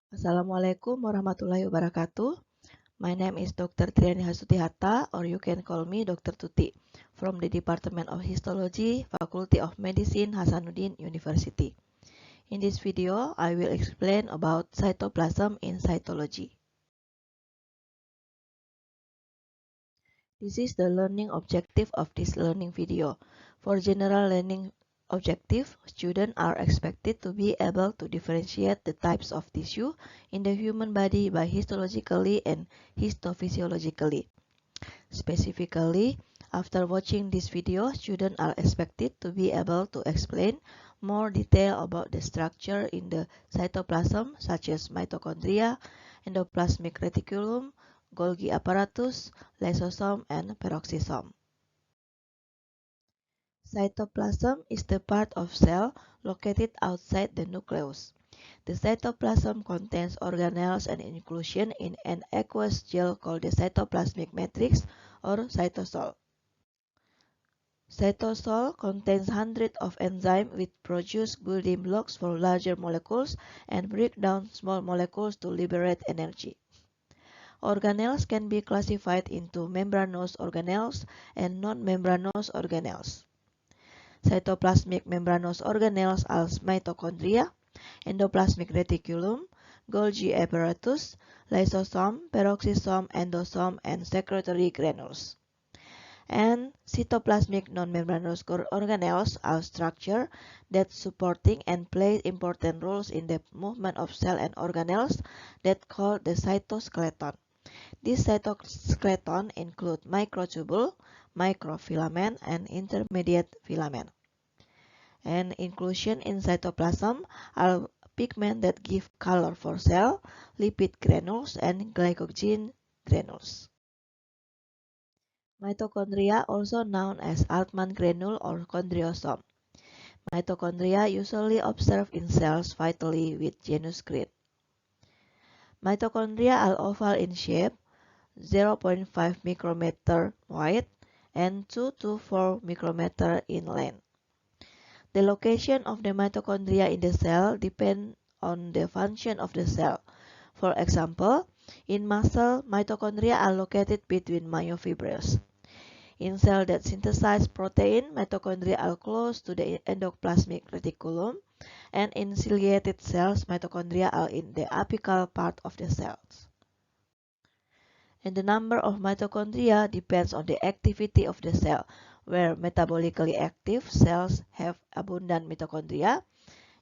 Assalamualaikum warahmatullahi wabarakatuh. My name is Dr. Triani Hasutihata, or you can call me Dr. Tuti, from the Department of Histology, Faculty of Medicine, Hasanuddin University. In this video, I will explain about cytoplasm in cytology. This is the learning objective of this learning video. For general learning objective, students are expected to be able to differentiate the types of tissue in the human body by histologically and histophysiologically. Specifically, after watching this video, students are expected to be able to explain more detail about the structure in the cytoplasm, such as mitochondria, endoplasmic reticulum, Golgi apparatus, lysosome, and peroxisome. Cytoplasm is the part of cell located outside the nucleus. The cytoplasm contains organelles and inclusion in an aqueous gel called the cytoplasmic matrix or cytosol. Cytosol contains hundreds of enzymes which produce building blocks for larger molecules and break down small molecules to liberate energy. Organelles can be classified into membranous organelles and non-membranous organelles. Cytoplasmic membranous organelles are mitochondria, endoplasmic reticulum, Golgi apparatus, lysosome, peroxisome, endosome, and secretory granules. And cytoplasmic non-membranous organelles are structures that supporting and play important roles in the movement of cells and organelles that called the cytoskeleton. This cytoskeleton include microtubule, microfilament, and intermediate filament. And inclusion in cytoplasm are pigments that give color for cell, lipid granules, and glycogen granules. Mitochondria, also known as Altman granule or chondriosome. Mitochondria usually observed in cells vitally with genus green. Mitochondria are oval in shape, 0.5 micrometer wide and 2 to 4 micrometer in length. The location of the mitochondria in the cell depends on the function of the cell. For example, in muscle, mitochondria are located between myofibrils. In cells that synthesize protein, mitochondria are close to the endoplasmic reticulum, and in ciliated cells, mitochondria are in the apical part of the cells. And the number of mitochondria depends on the activity of the cell, where metabolically active cells have abundant mitochondria.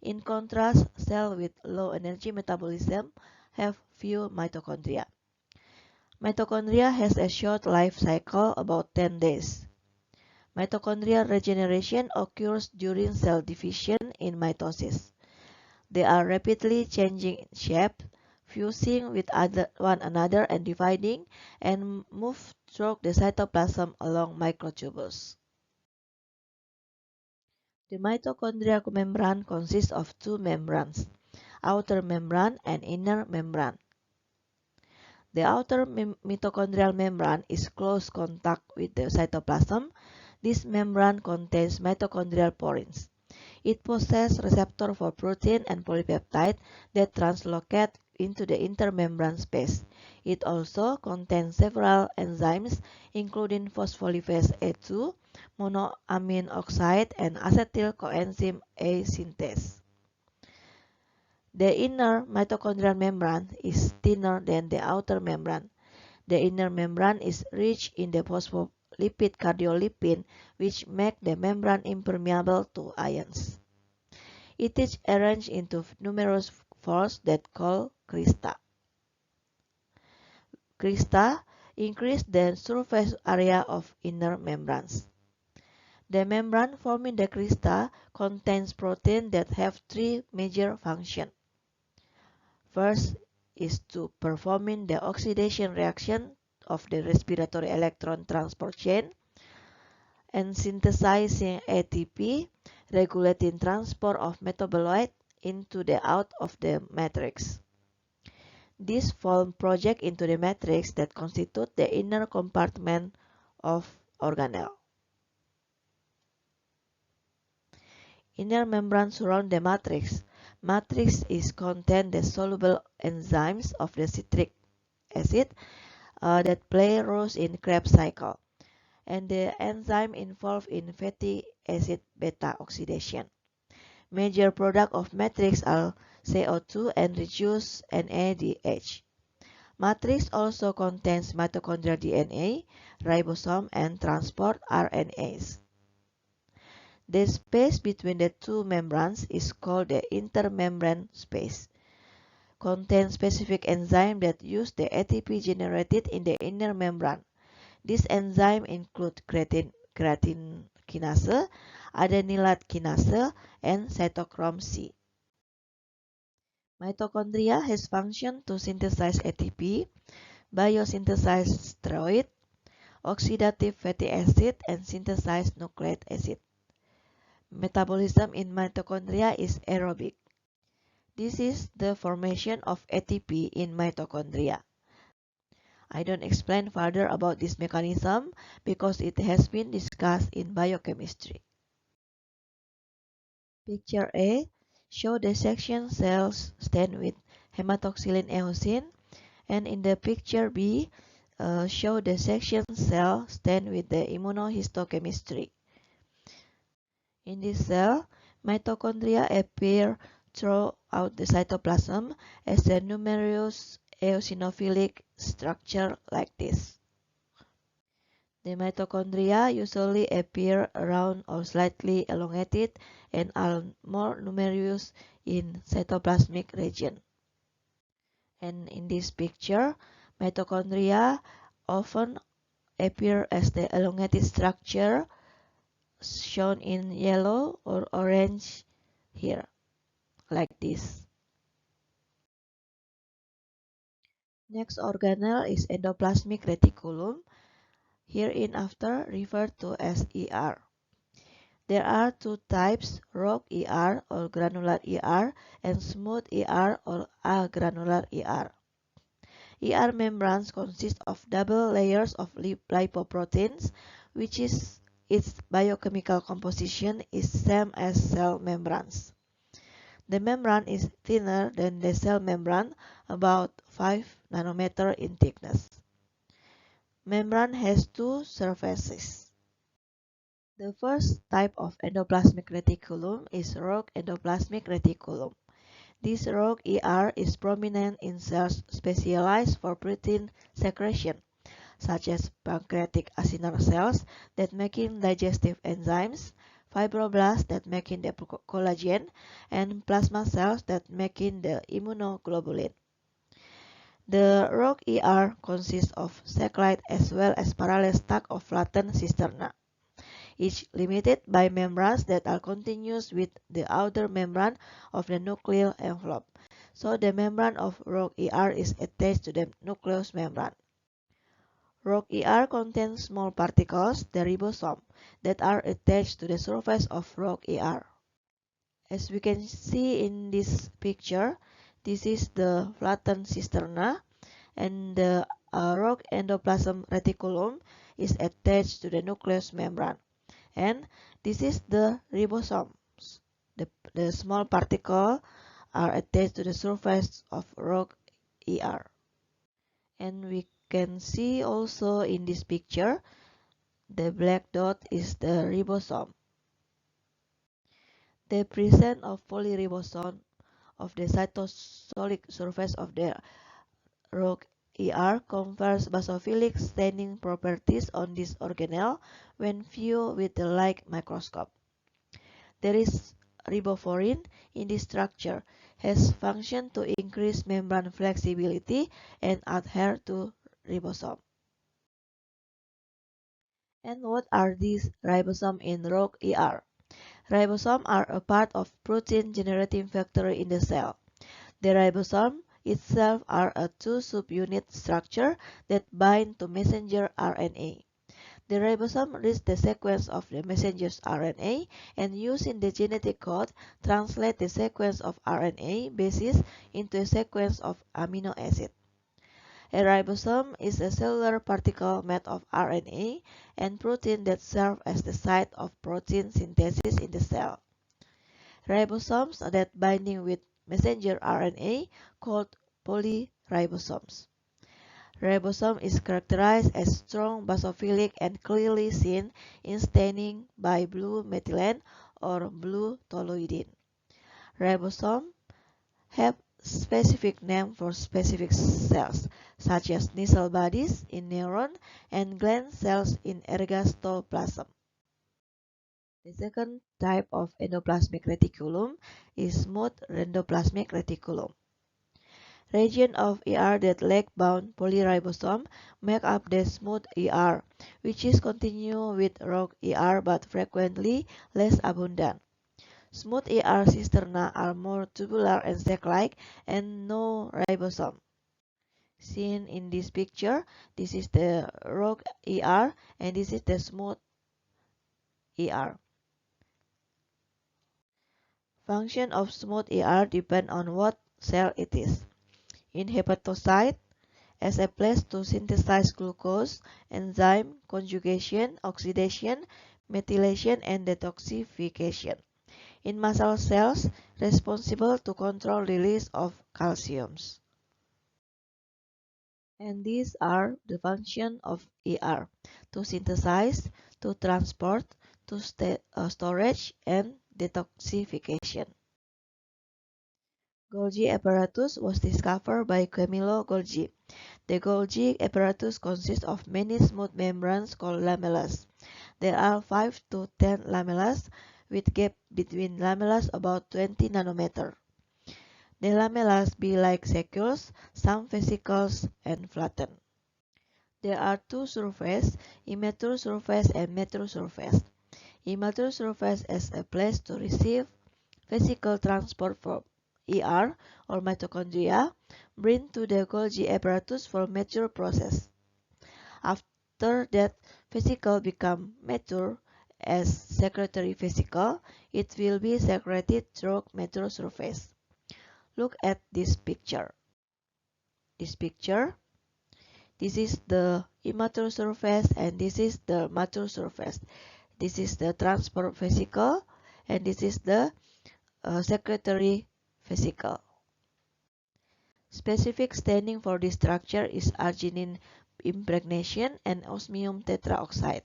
In contrast, cells with low energy metabolism have few mitochondria. Mitochondria has a short life cycle, about 10 days. Mitochondrial regeneration occurs during cell division in mitosis. They are rapidly changing shape, fusing with one another and dividing, and move through the cytoplasm along microtubules. The mitochondrial membrane consists of two membranes, outer membrane and inner membrane. The outer mitochondrial membrane is close contact with the cytoplasm. This membrane contains mitochondrial porins. It possesses receptors for protein and polypeptide that translocate into the intermembrane space. It also contains several enzymes, including phospholipase A2, monoamine oxide, and acetyl coenzyme A synthase. The inner mitochondrial membrane is thinner than the outer membrane. The inner membrane is rich in the phospholipid cardiolipin, which make the membrane impermeable to ions. It is arranged into numerous folds that called crista. Crista increase the surface area of inner membranes. The membrane forming the crista contains proteins that have three major functions. First is to performing the oxidation reaction of the respiratory electron transport chain and synthesizing ATP, regulating transport of metabolite into the out of the matrix. These form project into the matrix that constitute the inner compartment of organelle. Inner membrane surround the matrix. Matrix is contain the soluble enzymes of the citric acid that play roles in Krebs cycle, and the enzyme involved in fatty acid beta oxidation. Major product of matrix are CO2 and reduced NADH. Matrix also contains mitochondrial DNA, ribosome, and transport RNAs. The space between the two membranes is called the intermembrane space. Contains specific enzyme that use the ATP generated in the inner membrane. This enzyme include creatine kinase, adenylate kinase, and cytochrome C. Mitochondria has function to synthesize ATP, biosynthesize steroid, oxidative fatty acid, and synthesize nucleic acid. Metabolism in mitochondria is aerobic. This is the formation of ATP in mitochondria. I don't explain further about this mechanism because it has been discussed in biochemistry. Picture A show the section cells stained with hematoxylin eosin, and in the picture B show the section cell stained with the immunohistochemistry. In this cell, mitochondria appear throughout the cytoplasm as a numerous eosinophilic structure like this. The mitochondria usually appear round or slightly elongated and are more numerous in cytoplasmic region. And in this picture, mitochondria often appear as the elongated structure shown in yellow or orange here, like this. Next organelle is endoplasmic reticulum, hereinafter referred to as ER. There are two types, rock ER or granular ER and smooth ER or agranular ER. ER membranes consist of double layers of lipoproteins, which is its biochemical composition is same as cell membranes. The membrane is thinner than the cell membrane, about 5 nanometer in thickness. Membrane has two surfaces. The first type of endoplasmic reticulum is rogue endoplasmic reticulum. This rogue ER is prominent in cells specialized for protein secretion, such as pancreatic acinar cells that making digestive enzymes, fibroblasts that making the collagen, and plasma cells that making the immunoglobulin. The rogue ER consists of saccharide as well as parallel stack of flattened cisterna, each limited by membranes that are continuous with the outer membrane of the nuclear envelope. So the membrane of rogue ER is attached to the nucleus membrane. Rogue ER contains small particles, the ribosome, that are attached to the surface of rogue ER. As we can see in this picture, this is the flattened cisterna, and the rogue endoplasm reticulum is attached to the nucleus membrane. And this is the ribosomes. The small particles are attached to the surface of rogue ER. And we can see also in this picture, the black dot is the ribosome. The presence of polyribosome of the cytosolic surface of the rogue ER confers basophilic staining properties on this organelle when viewed with the light microscope. There is riboforin in this structure, has function to increase membrane flexibility and adhere to ribosome. And what are these ribosomes in rogue ER? Ribosomes are a part of protein generating factory in the cell. The ribosome itself are a two subunit structure that bind to messenger RNA. The ribosome reads the sequence of the messenger's RNA and using the genetic code translate the sequence of RNA bases into a sequence of amino acid. A ribosome is a cellular particle made of RNA and protein that serve as the site of protein synthesis in the cell. Ribosomes that binding with messenger RNA called polyribosomes. Ribosome is characterized as strong basophilic and clearly seen in staining by blue methylene or blue toluidine. Ribosomes have specific name for specific cells, such as Nisl bodies in neuron and Glenn cells in ergastoplasm. The second type of endoplasmic reticulum is smooth endoplasmic reticulum. Region of ER that leg-bound polyribosome make up the smooth ER, which is continuous with rogue ER but frequently less abundant. Smooth ER cisterna are more tubular and sac-like and no ribosome. Seen in this picture, this is the rogue ER and this is the smooth ER. Function of smooth ER depend on what cell it is. In hepatocyte, as a place to synthesize glucose, enzyme conjugation, oxidation, methylation, and detoxification. In muscle cells, responsible to control release of calciums. And these are the function of ER: to synthesize, to transport, to storage, and detoxification. Golgi apparatus was discovered by Camillo Golgi. The Golgi apparatus consists of many smooth membranes called lamellas. There are 5 to 10 lamellas, with gap between lamellas about 20 nanometer. The lamellas be like sacules, some vesicles, and flattened. There are two surfaces, immature surface and mature surface. Immature surface as a place to receive vesicle transport from ER or mitochondria, bring to the Golgi apparatus for mature process. After that vesicle become mature as secretory vesicle, it will be secreted through mature surface. Look at this picture. This is the immature surface and this is the mature surface. This is the transport vesicle and this is the secretory vesicle. Specific staining for this structure is arginine impregnation and osmium tetraoxide.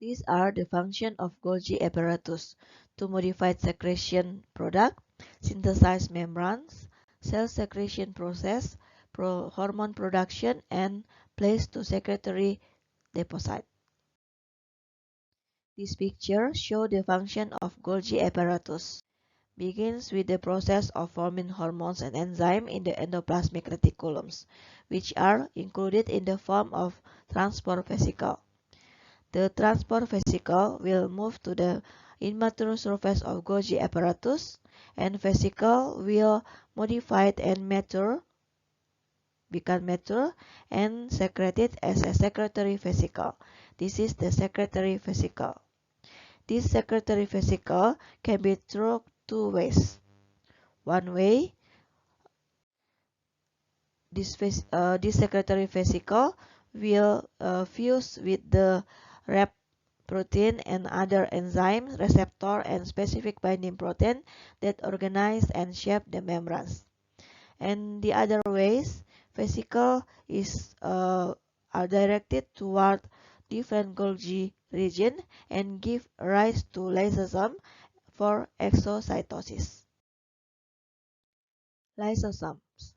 These are the function of Golgi apparatus: to modify secretion product, synthesize membranes, cell secretion process, hormone production, and place to secretory deposit. This picture shows the function of Golgi apparatus. Begins with the process of forming hormones and enzymes in the endoplasmic reticulums, which are included in the form of transport vesicle. The transport vesicle will move to the immature surface of Golgi apparatus, and vesicle will modify and become mature, and secreted as a secretory vesicle. This is the secretory vesicle. This secretory vesicle can be through two ways. One way, this secretory vesicle will fuse with the Rep protein and other enzymes, receptor, and specific binding protein that organize and shape the membranes. And the other ways, vesicle are directed toward different Golgi region and give rise to lysosome for exocytosis. Lysosomes.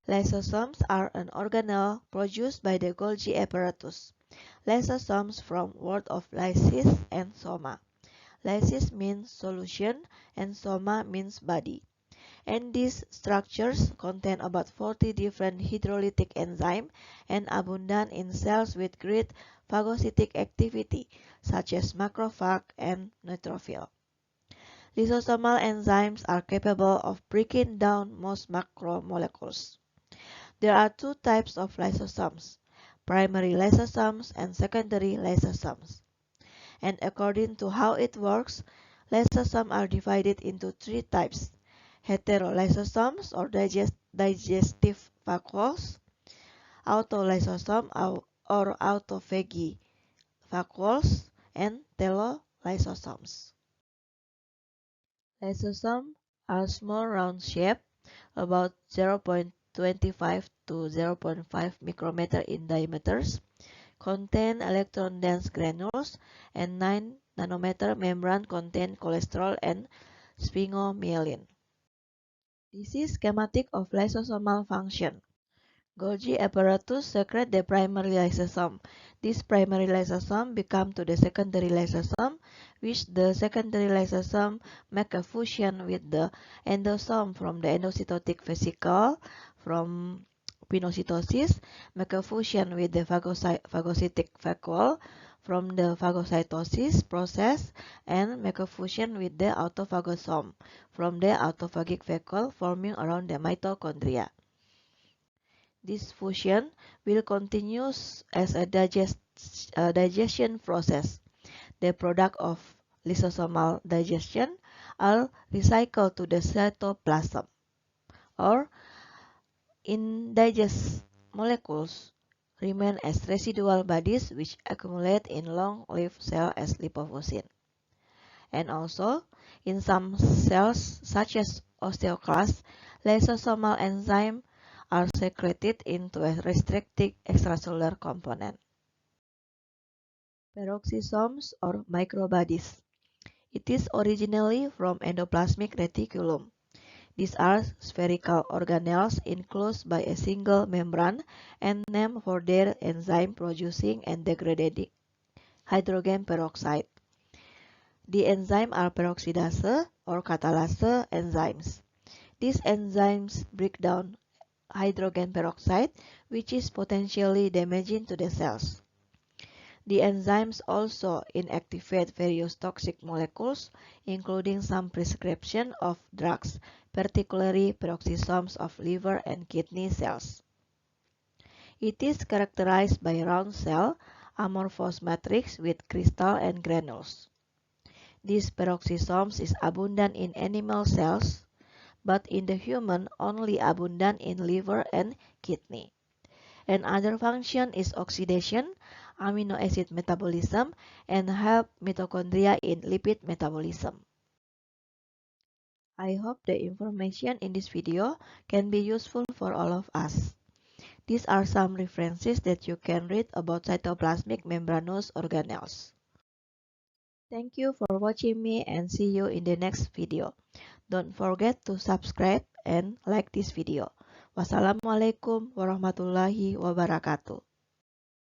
Lysosomes are an organelle produced by the Golgi apparatus. Lysosomes from word of lysis and soma. Lysis means solution and soma means body. And these structures contain about 40 different hydrolytic enzymes and abundant in cells with great phagocytic activity, such as macrophage and neutrophil. Lysosomal enzymes are capable of breaking down most macromolecules. There are two types of lysosomes: primary lysosomes and secondary lysosomes. And according to how it works, lysosomes are divided into three types: heterolysosomes or digestive vacuoles, autolysosome or autophagy vacuoles, and telolysosomes. Lysosomes are small round shape, about 0.25 to 0.5 micrometer in diameter, contain electron-dense granules, and 9 nanometer membrane contain cholesterol and sphingomyelin. This is schematic of lysosomal function. Golgi apparatus secrete the primary lysosome. This primary lysosome become to the secondary lysosome, which the secondary lysosome make a fusion with the endosome from the endocytotic vesicle from pinocytosis, make a fusion with the phagocytic vacuole from the phagocytosis process, and make a fusion with the autophagosome from the autophagic vacuole forming around the mitochondria. This fusion will continue as a digestion process. The product of lysosomal digestion are recycled to the cytoplasm, or indigest molecules remain as residual bodies which accumulate in long-lived cells as lipofuscin. And also, in some cells such as osteoclasts, lysosomal enzymes are secreted into a restricted extracellular component. Peroxisomes or microbodies. It is originally from endoplasmic reticulum. These are spherical organelles enclosed by a single membrane and named for their enzyme producing and degrading hydrogen peroxide. The enzymes are peroxidase or catalase enzymes. These enzymes break down hydrogen peroxide, which is potentially damaging to the cells. The enzymes also inactivate various toxic molecules, including some prescription of drugs, particularly peroxisomes of liver and kidney cells. It is characterized by round cell, amorphous matrix with crystal and granules. These peroxisomes is abundant in animal cells, but in the human only abundant in liver and kidney. Another function is oxidation, amino acid metabolism, and help mitochondria in lipid metabolism. I hope the information in this video can be useful for all of us. These are some references that you can read about cytoplasmic membranous organelles. Thank you for watching me and see you in the next video. Don't forget to subscribe and like this video. Wassalamualaikum warahmatullahi wabarakatuh.